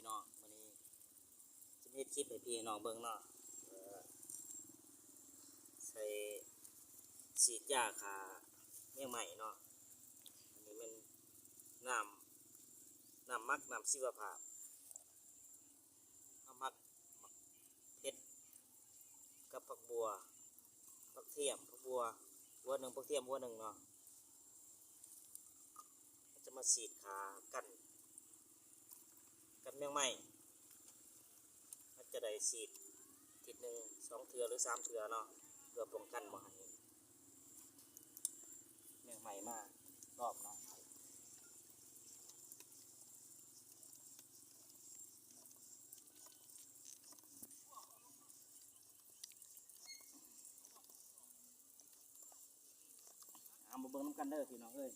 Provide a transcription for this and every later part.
พี่น้องวันนี้จะเฮ็ดคลิปให้พี่น้องเบิ่งเนาะใส่ฉีดยาฆ่าแมงไหม้เนาะอันนี้มันน้ำมักน้ำชีวภาพน้ำมักเพชรกับผักบัวผักเทียมผักบัวหัวหนึ่งผักเทียมหัวหนึ่งเนาะจะมาฉีดฆ่ากันแมงไหม้มันจะได้ฉีดทีหนึ่ง2 เทื่อหรือ3 เทื่อเนาะเพื่อป้องกันบ่ให้แมงไหม้มารอบเนาะเอามาเบิ่งน้ำกันเด้อพี่น้องเอ้ย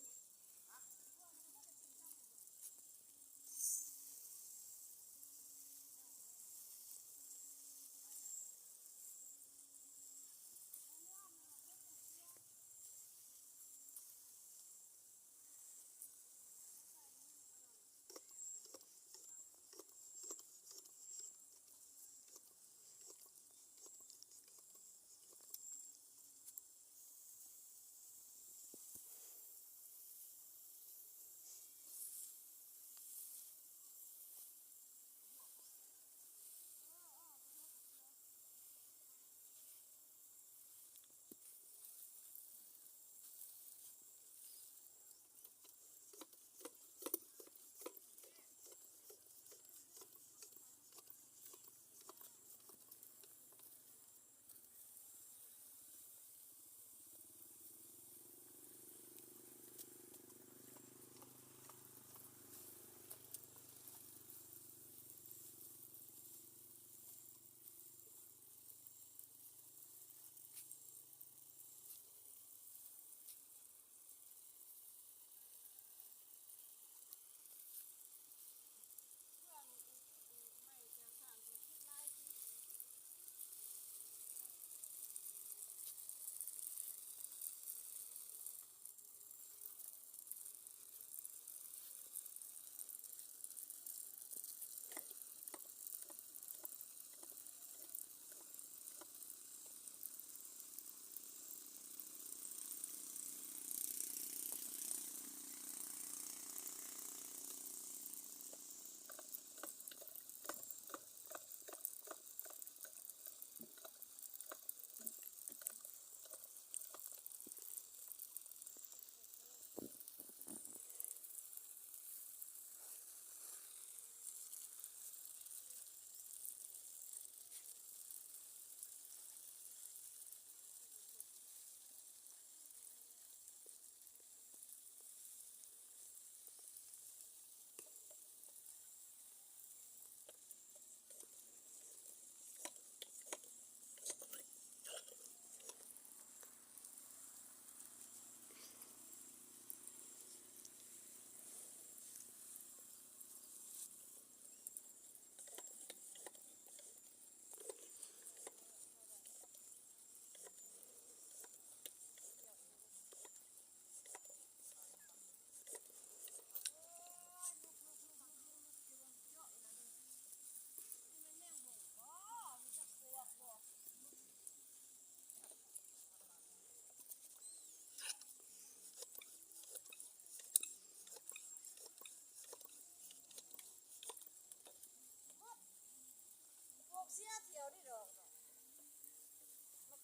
เสียเที่ยวนี่ดอกมา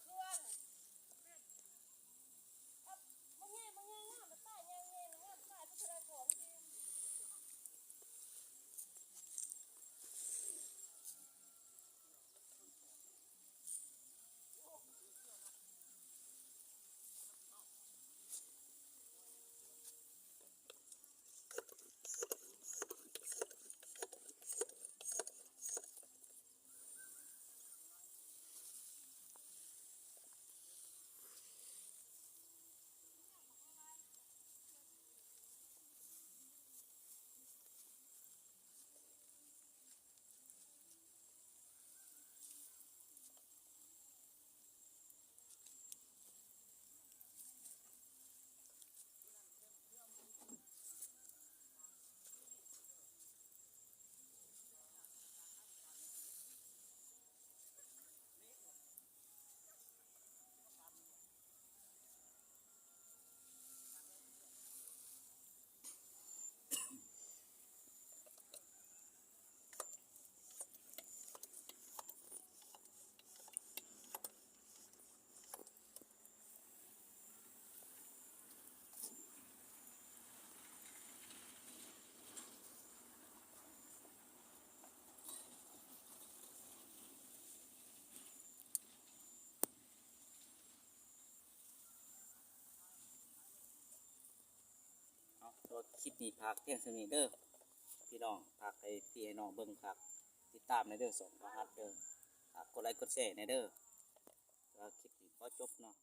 เคลื่อนมันแง่งามมันใต้แง่งามใต้พัฒนาของจริง นาะตัวคลิปนี้พากเที่ยงสมีเด้อพี่น้องพากให้พี่ให้น้องเบิ่งพากติดตามในเด้อส่งประหัดเด้อพากกดไลค์กดแชร์ในเด้อแล้วคลิปนี้ก็จบเนาะ